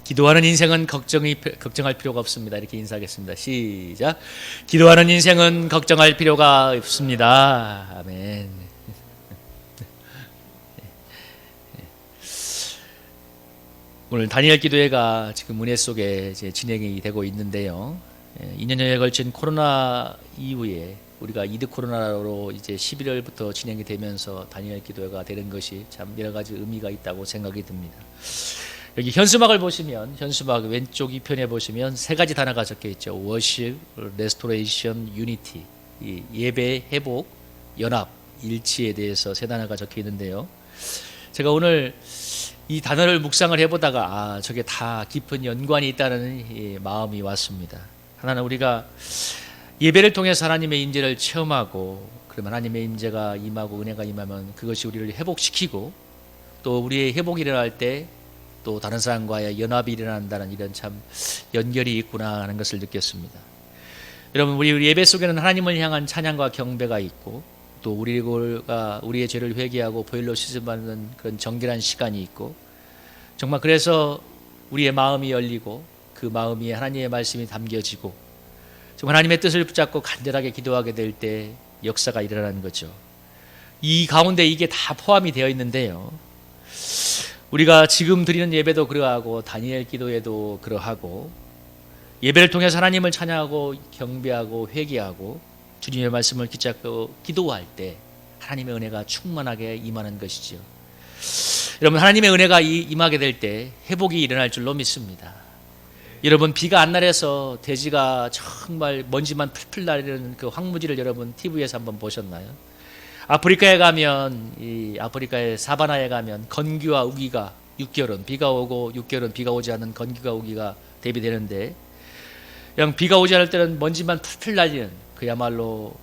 기도하는 인생은 걱정할 필요가 없습니다. 이렇게 인사하겠습니다. 시작. 기도하는 인생은 걱정할 필요가 없습니다. 아멘. 오늘 다니엘 기도회가 지금 은혜 속에 이제 진행이 되고 있는데요. 2년여에 걸친 코로나 이후에 우리가 이드 코로나로 이제 11월부터 진행이 되면서 다니엘 기도회가 되는 것이 참 여러 가지 의미가 있다고 생각이 듭니다. 여기 현수막을 보시면, 현수막 왼쪽 2편에 보시면 세 가지 단어가 적혀 있죠. Worship, Restoration, Unity. 이 예배, 회복, 연합, 일치에 대해서 세 단어가 적혀 있는데요. 제가 오늘 이 단어를 묵상을 해보다가 저게 다 깊은 연관이 있다는 이 마음이 왔습니다. 하나는 우리가 예배를 통해서 하나님의 임재를 체험하고, 그러면 하나님의 임재가 임하고 은혜가 임하면 그것이 우리를 회복시키고, 또 우리의 회복이 일어날 때 또 다른 사람과의 연합이 일어난다는 이런 참 연결이 있구나 하는 것을 느꼈습니다. 여러분, 우리 예배 속에는 하나님을 향한 찬양과 경배가 있고, 또 우리의 죄를 회개하고 보혈로 씻음받는 그런 정결한 시간이 있고, 정말 그래서 우리의 마음이 열리고 그 마음이 하나님의 말씀이 담겨지고 정말 하나님의 뜻을 붙잡고 간절하게 기도하게 될 때 역사가 일어나는 거죠. 이 가운데 이게 다 포함이 되어 있는데요. 우리가 지금 드리는 예배도 그러하고 다니엘 기도에도 그러하고, 예배를 통해서 하나님을 찬양하고 경배하고 회개하고 주님의 말씀을 붙잡고 기도할 때 하나님의 은혜가 충만하게 임하는 것이죠. 여러분, 하나님의 은혜가 임하게 될 때 회복이 일어날 줄로 믿습니다. 여러분, 비가 안 날에서 대지가 정말 먼지만 풀풀 나르는 그 황무지를 여러분 TV에서 한번 보셨나요? 아프리카에 가면, 이 아프리카의 사바나에 가면 건기와 우기가 6개월은 비가 오고 6개월은 비가 오지 않는 건기와 우기가 대비되는데, 그냥 비가 오지 않을 때는 먼지만 풀풀 날리는 그야말로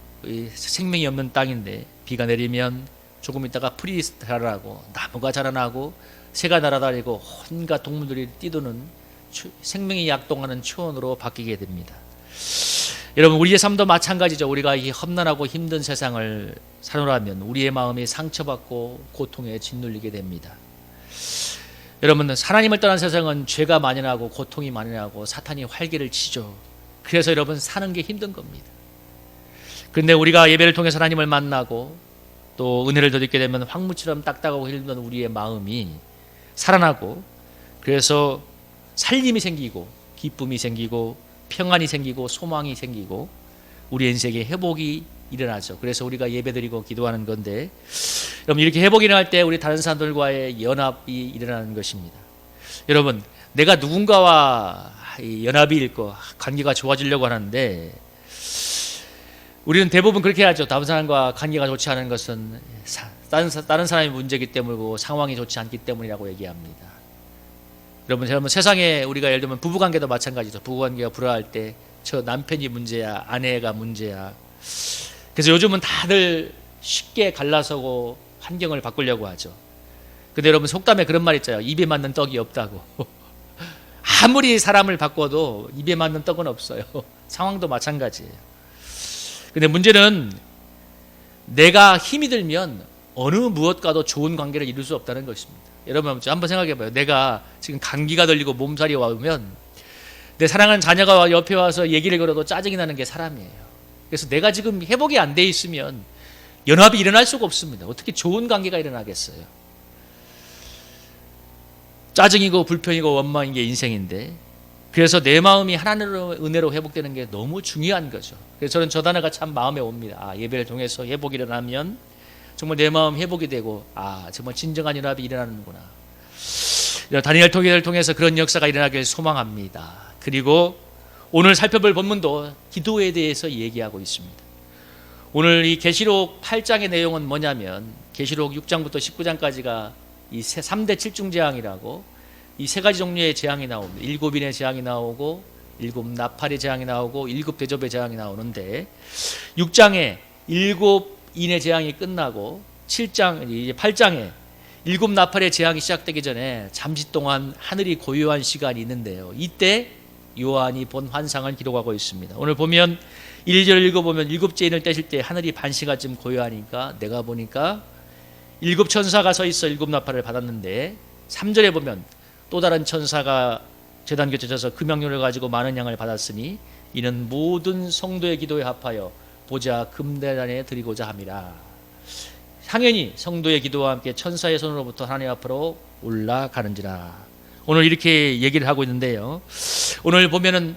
생명이 없는 땅인데, 비가 내리면 조금 있다가 풀이 자라나고 나무가 자라나고 새가 날아다니고 온갖 동물들이 뛰도는 생명이 약동하는 초원으로 바뀌게 됩니다. 여러분, 우리의 삶도 마찬가지죠. 우리가 이 험난하고 힘든 세상을 살아가면 우리의 마음이 상처받고 고통에 짓눌리게 됩니다. 여러분, 하나님을 떠난 세상은 죄가 만연하고 고통이 만연하고 사탄이 활개를 치죠. 그래서 여러분, 사는 게 힘든 겁니다. 그런데 우리가 예배를 통해서 하나님을 만나고 또 은혜를 덧입게 되면 황무처럼 딱딱하고 힘든 우리의 마음이 살아나고, 그래서 살림이 생기고 기쁨이 생기고 평안이 생기고 소망이 생기고 우리 인생에 회복이 일어나죠. 그래서 우리가 예배드리고 기도하는 건데, 여러분, 이렇게 회복이 일어날 때 우리 다른 사람들과의 연합이 일어나는 것입니다. 여러분, 내가 누군가와 연합이 있고 관계가 좋아지려고 하는데, 우리는 대부분 그렇게 하죠. 다른 사람과 관계가 좋지 않은 것은 다른 사람의 문제이기 때문이고 상황이 좋지 않기 때문이라고 얘기합니다. 여러분, 세상에 우리가 예를 들면 부부관계도 마찬가지죠. 부부관계가 불화할 때 저 남편이 문제야, 아내가 문제야. 그래서 요즘은 다들 쉽게 갈라서고 환경을 바꾸려고 하죠. 근데 여러분, 속담에 그런 말 있잖아요. 입에 맞는 떡이 없다고. 아무리 사람을 바꿔도 입에 맞는 떡은 없어요. 상황도 마찬가지예요. 근데 문제는 내가 힘이 들면 어느 무엇과도 좋은 관계를 이룰 수 없다는 것입니다. 여러분, 한번 생각해 봐요. 내가 지금 감기가 들리고 몸살이 와오면 내 사랑하는 자녀가 옆에 와서 얘기를 걸어도 짜증이 나는 게 사람이에요. 그래서 내가 지금 회복이 안 돼 있으면 연합이 일어날 수가 없습니다. 어떻게 좋은 관계가 일어나겠어요? 짜증이고 불편이고 원망인 게 인생인데, 그래서 내 마음이 하나님의 은혜로 회복되는 게 너무 중요한 거죠. 그래서 저는 저 단어가 참 마음에 옵니다. 예배를 통해서 회복이 일어나면 정말 내 마음 회복이 되고, 정말 진정한 연합이 일어나는구나. 다니엘 통일을 통해서 그런 역사가 일어나길 소망합니다. 그리고 오늘 살펴볼 본문도 기도에 대해서 얘기하고 있습니다. 오늘 이 계시록 8장의 내용은 뭐냐면, 계시록 6장부터 19장까지가 이 3대 7중 재앙이라고 이 세 가지 종류의 재앙이 나옵니다. 7인의 재앙이 나오고 7 나팔의 재앙이 나오고 7 대접의 재앙이 나오는데, 6장에 7인의 재앙이 끝나고 8장에 7 나팔의 재앙이 시작되기 전에 잠시 동안 하늘이 고요한 시간이 있는데요. 이때 요한이 본 환상을 기록하고 있습니다. 오늘 보면 1절을 읽어보면 7째 인을 떼실 때 하늘이 반시간쯤 고요하니까 내가 보니까 7 천사가 서 있어 7 나팔을 받았는데, 3절에 보면 또 다른 천사가 제단 곁에 져서 금향료를 가지고 많은 양을 받았으니 이는 모든 성도의 기도에 합하여 보좌 금대단에 드리고자 함이라. 향연이 성도의 기도와 함께 천사의 손으로부터 하나님 앞으로 올라가는지라. 오늘 이렇게 얘기를 하고 있는데요, 오늘 보면은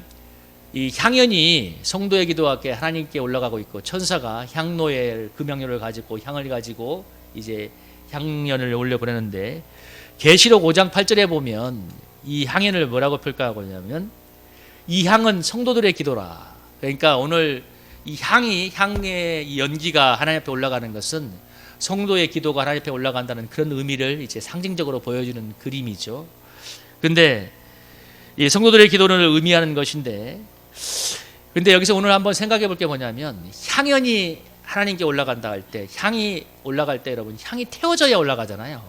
이 향연이 성도의 기도와 함께 하나님께 올라가고 있고, 천사가 향로에 금향료를 가지고 향을 가지고 이제 향연을 올려 보내는데, 계시록 5장 8절에 보면 이 향연을 뭐라고 평가하고 있냐면 이 향은 성도들의 기도라. 그러니까 오늘 이 향의 이 연기가 하나님 앞에 올라가는 것은 성도의 기도가 하나님 앞에 올라간다는 그런 의미를 이제 상징적으로 보여주는 그림이죠. 그런데 이 성도들의 기도를 의미하는 것인데, 근데 여기서 오늘 한번 생각해 볼 게 뭐냐면, 향연이 하나님께 올라간다 할 때, 향이 올라갈 때 여러분, 향이 태워져야 올라가잖아요.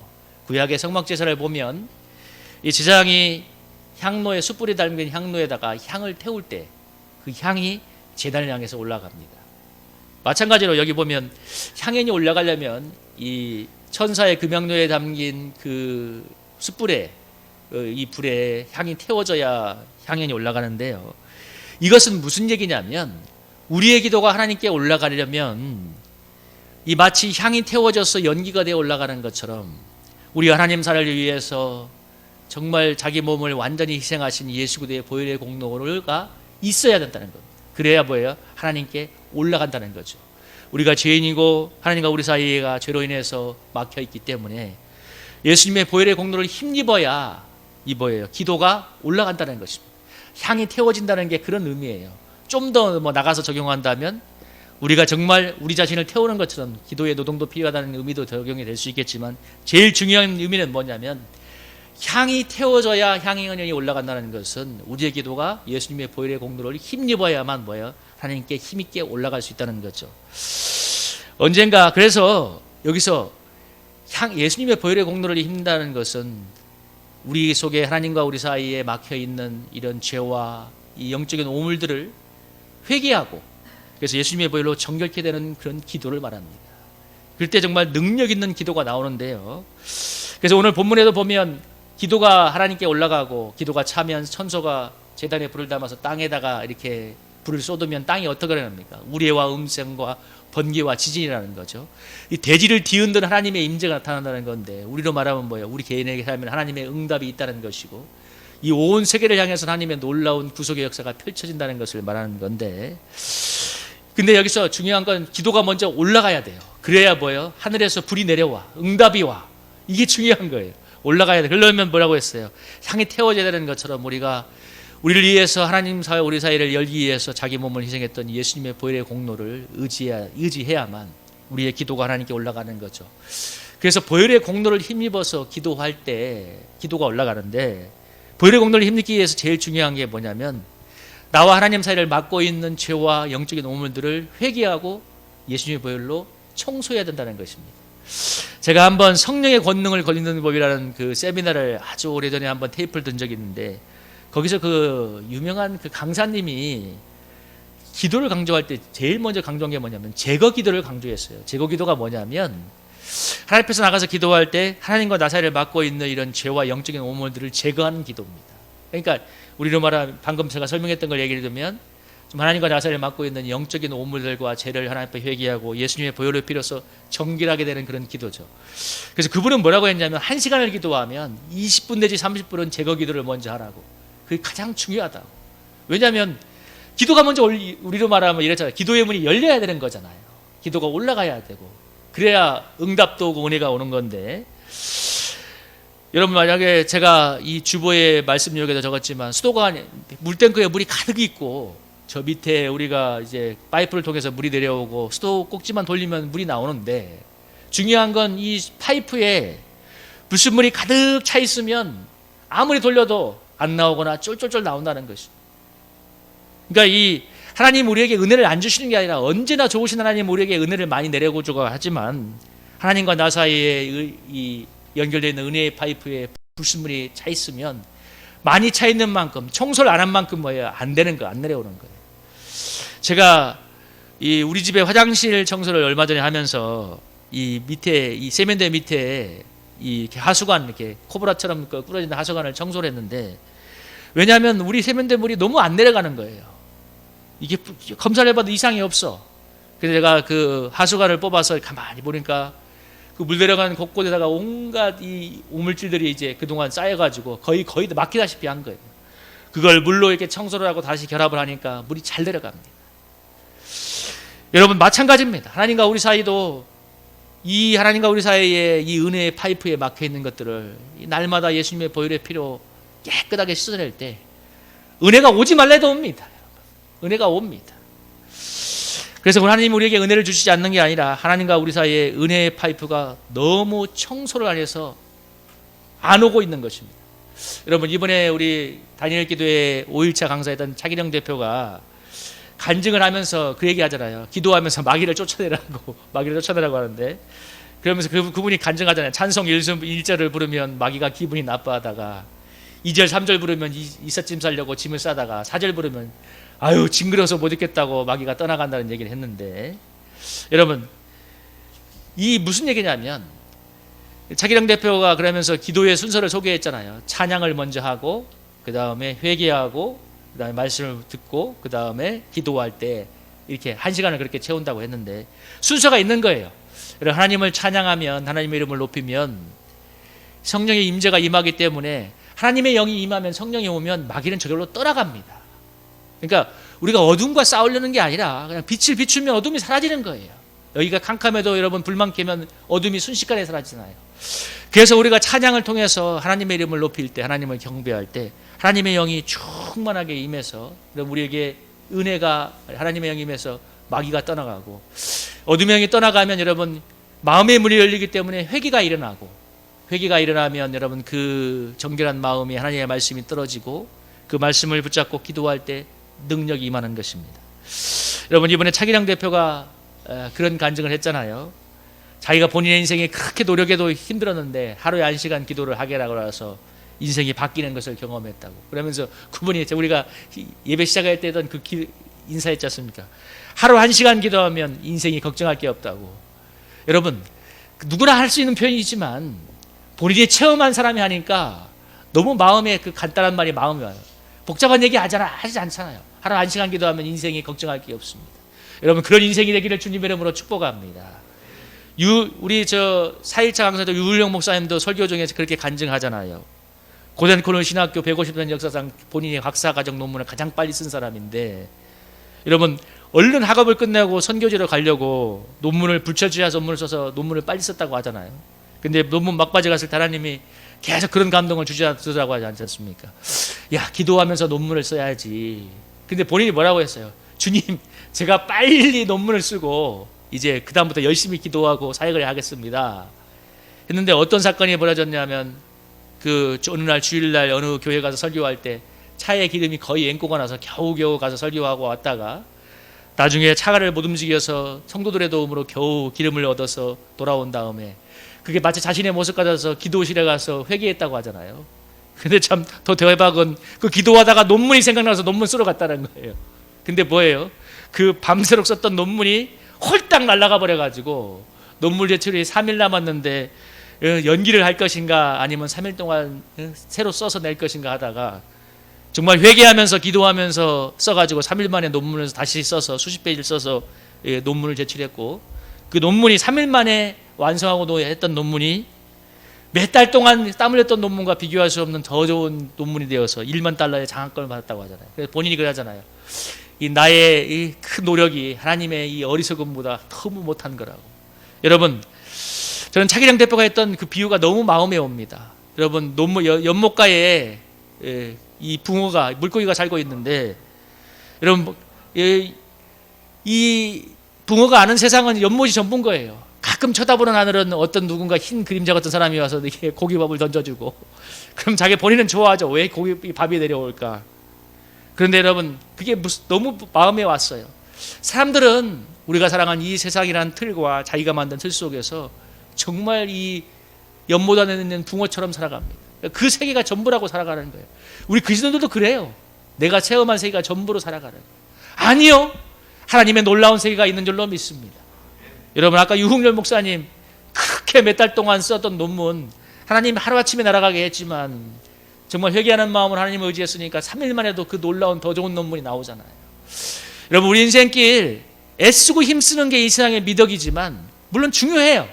구약의 성막제사를 보면 이 제사장이 향로에 숯불이 담긴 향로에다가 향을 태울 때 그 향이 제단을 향해서 올라갑니다. 마찬가지로 여기 보면 향연이 올라가려면 이 천사의 금향로에 담긴 그 숯불에, 이 불에 향이 태워져야 향연이 올라가는데요, 이것은 무슨 얘기냐면 우리의 기도가 하나님께 올라가려면 이 마치 향이 태워져서 연기가 되어 올라가는 것처럼 우리 하나님 나라를 위해서 정말 자기 몸을 완전히 희생하신 예수 그리스도의 보혈의 공로가 있어야 된다는 겁니다. 그래야 뭐예요? 하나님께 올라간다는 거죠. 우리가 죄인이고 하나님과 우리 사이가 죄로 인해서 막혀 있기 때문에 예수님의 보혈의 공로를 힘입어야 기도가 올라간다는 것입니다. 향이 태워진다는 게 그런 의미예요. 좀 더 나가서 적용한다면 우리가 정말 우리 자신을 태우는 것처럼 기도의 노동도 필요하다는 의미도 적용이 될 수 있겠지만, 제일 중요한 의미는 뭐냐면 향이 태워져야 향연이 올라간다는 것은 우리의 기도가 예수님의 보혈의 공로를 힘입어야만 하나님께 힘있게 올라갈 수 있다는 거죠. 언젠가 그래서 여기서 예수님의 보혈의 공로를 힘다는 것은 우리 속에 하나님과 우리 사이에 막혀 있는 이런 죄와 이 영적인 오물들을 회개하고, 그래서 예수님의 보혈로 정결케 되는 그런 기도를 말합니다. 그럴 때 정말 능력 있는 기도가 나오는데요, 그래서 오늘 본문에도 보면 기도가 하나님께 올라가고 기도가 차면 천소가 제단에 불을 담아서 땅에다가 이렇게 불을 쏟으면 땅이 어떻게 됩니까? 우레와 음성과 번개와 지진이라는 거죠. 이 대지를 뒤흔든 하나님의 임재가 나타난다는 건데, 우리로 말하면 뭐예요? 우리 개인에게 살면 하나님의 응답이 있다는 것이고, 이 온 세계를 향해서 하나님의 놀라운 구속의 역사가 펼쳐진다는 것을 말하는 건데, 근데 여기서 중요한 건 기도가 먼저 올라가야 돼요. 그래야 하늘에서 불이 내려와, 응답이 와. 이게 중요한 거예요. 올라가야 돼. 그러려면 뭐라고 했어요? 향이 태워져야 되는 것처럼 우리가 우리를 위해서 하나님 사회 우리 사이를 열기 위해서 자기 몸을 희생했던 예수님의 보혈의 공로를 의지해야만 우리의 기도가 하나님께 올라가는 거죠. 그래서 보혈의 공로를 힘입어서 기도할 때 기도가 올라가는데, 보혈의 공로를 힘입기 위해서 제일 중요한 게 뭐냐면 나와 하나님 사이를 막고 있는 죄와 영적인 오물들을 회개하고 예수님의 보혈로 청소해야 된다는 것입니다. 제가 한번 성령의 권능을 걸리는 법이라는 그 세미나를 아주 오래전에 한번 테이프를 든 적이 있는데, 거기서 그 유명한 그 강사님이 기도를 강조할 때 제일 먼저 강조한 게 뭐냐면 제거 기도를 강조했어요. 제거 기도가 뭐냐면 하나님 앞에서 나가서 기도할 때 하나님과 나 사이를 막고 있는 이런 죄와 영적인 오물들을 제거하는 기도입니다. 그러니까 우리로 말하면 방금 제가 설명했던 걸 얘기를 들면 좀 하나님과 나 사이를 막고 있는 영적인 오물들과 죄를 하나님 앞에 회개하고 예수님의 보혈을 빌어서 정결하게 되는 그런 기도죠. 그래서 그분은 뭐라고 했냐면 1시간을 기도하면 20분 내지 30분은 제거 기도를 먼저 하라고. 그게 가장 중요하다고. 왜냐하면 기도가 먼저 우리로 말하면 이랬잖아요. 기도의 문이 열려야 되는 거잖아요. 기도가 올라가야 되고, 그래야 응답도 오고 은혜가 오는 건데, 여러분 만약에 제가 이 주보의 말씀 여기다 적었지만 수도가 물탱크에 물이 가득 있고 저 밑에 우리가 이제 파이프를 통해서 물이 내려오고 수도 꼭지만 돌리면 물이 나오는데, 중요한 건 이 파이프에 불순물이 가득 차 있으면 아무리 돌려도 안 나오거나 쫄쫄쫄 나온다는 것이. 그러니까 이 하나님 우리에게 은혜를 안 주시는 게 아니라 언제나 좋으신 하나님 우리에게 은혜를 많이 내려주고 하지만, 하나님과 나 사이에 이 연결되어 있는 은혜의 파이프에 불순물이 차 있으면 많이 차 있는 만큼 청소를 안 한 만큼 안 되는 거, 안 내려오는 거예요. 제가 이 우리 집에 화장실 청소를 얼마 전에 하면서 이 밑에 이 세면대 밑에 이 하수관 이렇게 코브라처럼 꾸려진 하수관을 청소를 했는데, 왜냐하면 우리 세면대물이 너무 안 내려가는 거예요. 이게 검사를 해봐도 이상이 없어. 그래서 제가 그 하수관을 뽑아서 가만히 보니까 그 물 내려가는 곳곳에다가 온갖 이 오물질들이 이제 그동안 쌓여가지고 거의 막히다시피 한 거예요. 그걸 물로 이렇게 청소를 하고 다시 결합을 하니까 물이 잘 내려갑니다. 여러분 마찬가지입니다. 하나님과 우리 사이도 이 하나님과 우리 사이에 이 은혜의 파이프에 막혀 있는 것들을 날마다 예수님의 보혈의 피로 깨끗하게 씻어낼 때 은혜가 오지 말래도 옵니다. 은혜가 옵니다. 그래서 하나님 우리에게 은혜를 주시지 않는 게 아니라 하나님과 우리 사이에 은혜의 파이프가 너무 청소를 안 해서 안 오고 있는 것입니다. 여러분 이번에 우리 다니엘 기도회 5일차 강사했던 차기령 대표가 간증을 하면서 그 얘기 하잖아요. 기도하면서 마귀를 쫓아내라고 하는데, 그러면서 그분이 간증하잖아요. 찬송 1절을 부르면 마귀가 기분이 나빠하다가 2절 3절 부르면 이삿짐 싸려고 짐을 싸다가 4절 부르면 아유 징그러워서 못 있겠다고 마귀가 떠나간다는 얘기를 했는데, 여러분 이 무슨 얘기냐면 차기령 대표가 그러면서 기도의 순서를 소개했잖아요. 찬양을 먼저 하고 그 다음에 회개하고 그 다음에 말씀을 듣고 그 다음에 기도할 때 이렇게 1시간을 그렇게 채운다고 했는데 순서가 있는 거예요. 하나님을 찬양하면, 하나님의 이름을 높이면 성령의 임재가 임하기 때문에 하나님의 영이 임하면, 성령이 오면 마귀는 저절로 떠나갑니다. 그러니까 우리가 어둠과 싸우려는 게 아니라 그냥 빛을 비추면 어둠이 사라지는 거예요. 여기가 캄캄해도 여러분 불만 켜면 어둠이 순식간에 사라지잖아요. 그래서 우리가 찬양을 통해서 하나님의 이름을 높일 때, 하나님을 경배할 때 하나님의 영이 충만하게 임해서 우리에게 은혜가, 하나님의 영이 임해서 마귀가 떠나가고, 어둠의 영이 떠나가면 여러분 마음의 문이 열리기 때문에 회개가 일어나고, 회개가 일어나면 여러분 그 정결한 마음이 하나님의 말씀이 떨어지고 그 말씀을 붙잡고 기도할 때 능력이 임하는 것입니다. 여러분 이번에 차기령 대표가 그런 간증을 했잖아요. 자기가 본인의 인생에 그렇게 노력해도 힘들었는데 하루에 1시간 기도를 하게라고 해서 인생이 바뀌는 것을 경험했다고. 그러면서 그분이 우리가 예배 시작할 때 했던 그 인사했지 않습니까? 하루 1시간 기도하면 인생이 걱정할 게 없다고. 여러분 누구나 할 수 있는 표현이지만 본인이 체험한 사람이 하니까 너무 마음에 그 간단한 말이 마음이 와요. 복잡한 얘기 하지 않잖아요. 하루 1시간 기도하면 인생이 걱정할 게 없습니다. 여러분 그런 인생이 되기를 주님의 이름으로 축복합니다. 우리 4일차 강사도 유울령 목사님도 설교 중에 그렇게 간증하잖아요. 고된 코너 신학교 150년 역사상 본인이 박사과정 논문을 가장 빨리 쓴 사람인데, 여러분 얼른 학업을 끝내고 선교지로 가려고 논문을 불철주야 논문을 써서 논문을 빨리 썼다고 하잖아요. 근데 논문 막바지 갔을 때 하나님이 계속 그런 감동을 주시더라고 하지 않습니까? 야 기도하면서 논문을 써야지. 근데 본인이 뭐라고 했어요? 주님 제가 빨리 논문을 쓰고 이제 그 다음부터 열심히 기도하고 사역을 하겠습니다 했는데, 어떤 사건이 벌어졌냐면 그 어느 날 주일날 어느 교회 가서 설교할 때 차에 기름이 거의 앵꼬가 나서 겨우겨우 가서 설교하고 왔다가 나중에 차를 못 움직여서 성도들의 도움으로 겨우 기름을 얻어서 돌아온 다음에 그게 마치 자신의 모습 같아서 기도실에 가서 회개했다고 하잖아요. 근데 참 더 대박은 그 기도하다가 논문이 생각나서 논문 쓰러 갔다는 거예요. 근데 뭐예요? 그 밤새록 썼던 논문이 홀딱 날아가 버려가지고 논문 제출이 3일 남았는데 연기를 할 것인가 아니면 3일 동안 새로 써서 낼 것인가 하다가 정말 회개하면서 기도하면서 써가지고 3일 만에 논문을 다시 써서 수십 페이지를 써서 논문을 제출했고, 그 논문이 3일 만에 완성하고 했던 논문이 몇 달 동안 땀 흘렸던 논문과 비교할 수 없는 더 좋은 논문이 되어서 1만 달러의 장학금을 받았다고 하잖아요. 그래서 본인이 그러잖아요. 이 나의 이 큰 노력이 하나님의 이 어리석음보다 너무 못한 거라고. 여러분 저는 차기령 대표가 했던 그 비유가 너무 마음에 옵니다. 여러분 연못가에 이 붕어가, 물고기가 살고 있는데, 여러분 이 붕어가 아는 세상은 연못이 전부인 거예요. 가끔 쳐다보는 하늘은 어떤 누군가 흰 그림자 같은 사람이 와서 이렇게 고기밥을 던져주고, 그럼 자기 본인은 좋아하죠. 왜 밥이 내려올까? 그런데 여러분 그게 너무 마음에 왔어요. 사람들은 우리가 살아가는 이 세상이라는 틀과 자기가 만든 틀 속에서 정말 이 연못 안에 있는 붕어처럼 살아갑니다. 그 세계가 전부라고 살아가는 거예요. 우리 그리스도인들도 그래요. 내가 체험한 세계가 전부로 살아가는 거예요. 아니요, 하나님의 놀라운 세계가 있는 줄로 믿습니다. 여러분 아까 유흥렬 목사님 그렇게 몇 달 동안 썼던 논문 하나님 하루아침에 날아가게 했지만 정말 회개하는 마음으로 하나님을 의지했으니까 3일만 해도 그 놀라운 더 좋은 논문이 나오잖아요. 여러분, 우리 인생길 애쓰고 힘쓰는 게 이 세상의 미덕이지만 물론 중요해요.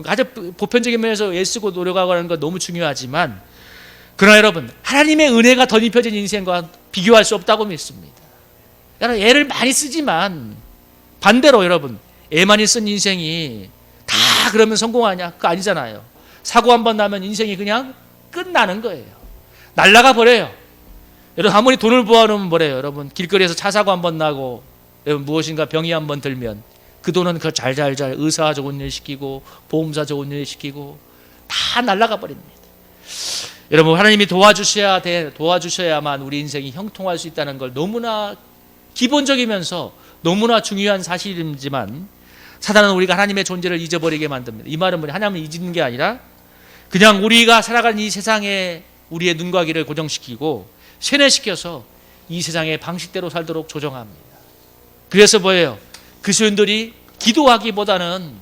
아주 보편적인 면에서 애쓰고 노력하고 하는 건 너무 중요하지만, 그러나 여러분, 하나님의 은혜가 덧입혀진 인생과 비교할 수 없다고 믿습니다. 여러분, 애를 많이 쓰지만 반대로 여러분, 애 많이 쓴 인생이 다 그러면 성공하냐? 그거 아니잖아요. 사고 한 번 나면 인생이 그냥 끝나는 거예요. 날아가 버려요. 여러분, 아무리 돈을 모아놓으면 뭐래요? 여러분, 길거리에서 차 사고 한 번 나고 여러분, 무엇인가 병이 한 번 들면 그 돈은 그 잘 의사 좋은 일 시키고 보험사 좋은 일 시키고 다 날아가 버립니다. 여러분, 하나님이 도와주셔야만 우리 인생이 형통할 수 있다는 걸 너무나 기본적이면서 너무나 중요한 사실이지만, 사단은 우리가 하나님의 존재를 잊어버리게 만듭니다. 이 말은 뭐냐? 하나님을 잊는 게 아니라 그냥 우리가 살아가는 이 세상에 우리의 눈과 귀를 고정시키고 세뇌시켜서 이 세상의 방식대로 살도록 조정합니다. 그래서 뭐예요? 그리스도인들이 기도하기보다는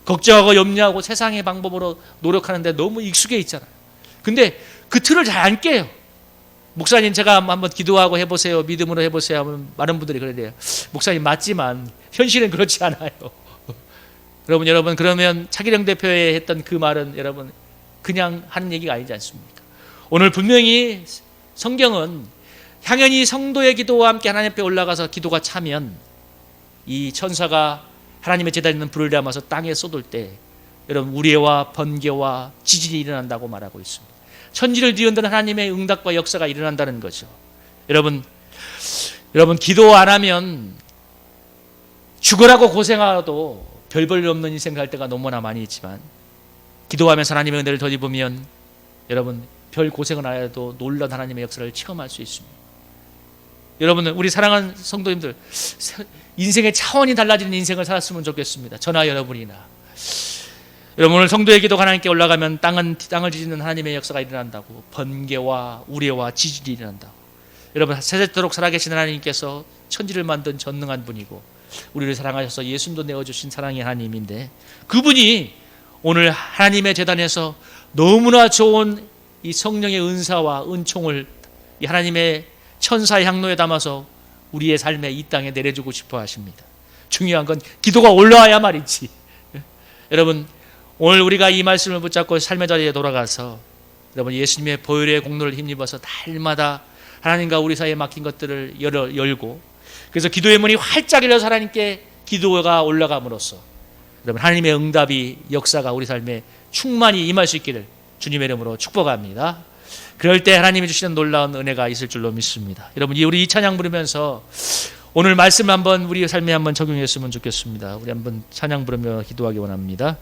걱정하고 염려하고 세상의 방법으로 노력하는데 너무 익숙해 있잖아요. 근데 그 틀을 잘 안 깨요. 목사님, 제가 한번 기도하고 해보세요, 믿음으로 해보세요 하면 많은 분들이 그래요. 목사님, 맞지만 현실은 그렇지 않아요. 여러분, 그러면 차기령 대표에 했던 그 말은 여러분 그냥 하는 얘기가 아니지 않습니까? 오늘 분명히 성경은 향연히 성도의 기도와 함께 하나님 앞에 올라가서 기도가 차면 이 천사가 하나님의 제단에 있는 불을 담아서 땅에 쏟을 때 여러분, 우레와 번개와 지진이 일어난다고 말하고 있습니다. 천지를 뒤흔드는 하나님의 응답과 역사가 일어난다는 거죠. 여러분, 기도 안 하면 죽으라고 고생하도 별 볼 일 없는 인생 갈 때가 너무나 많이 있지만, 기도하면서 하나님의 은혜를 덧입으면 여러분, 별 고생을 안 해도 놀라운 하나님의 역사를 체험할 수 있습니다. 여러분, 우리 사랑하는 성도님들, 인생의 차원이 달라지는 인생을 살았으면 좋겠습니다. 저나 여러분이나. 여러분, 오늘 성도의 기도가 하나님께 올라가면 땅을 뒤집는 하나님의 역사가 일어난다고, 번개와 우레와 지진이 일어난다고. 여러분, 세세토록 살아계신 하나님께서 천지를 만든 전능한 분이고 우리를 사랑하셔서 예수님도 내어주신 사랑의 하나님인데, 그분이 오늘 하나님의 제단에서 너무나 좋은 이 성령의 은사와 은총을 이 하나님의 천사의 향로에 담아서 우리의 삶에 이 땅에 내려주고 싶어 하십니다. 중요한 건 기도가 올라와야 말이지. 여러분, 오늘 우리가 이 말씀을 붙잡고 삶의 자리에 돌아가서 여러분, 예수님의 보혈의 공로를 힘입어서 날마다 하나님과 우리 사이에 막힌 것들을 열고, 그래서 기도의 문이 활짝 열려서 하나님께 기도가 올라감으로써 여러분, 하나님의 응답이, 역사가 우리 삶에 충만히 임할 수 있기를 주님의 이름으로 축복합니다. 그럴 때 하나님이 주시는 놀라운 은혜가 있을 줄로 믿습니다. 여러분, 우리 이 찬양 부르면서 오늘 말씀 한번 우리 삶에 한번 적용했으면 좋겠습니다. 우리 한번 찬양 부르며 기도하기 원합니다.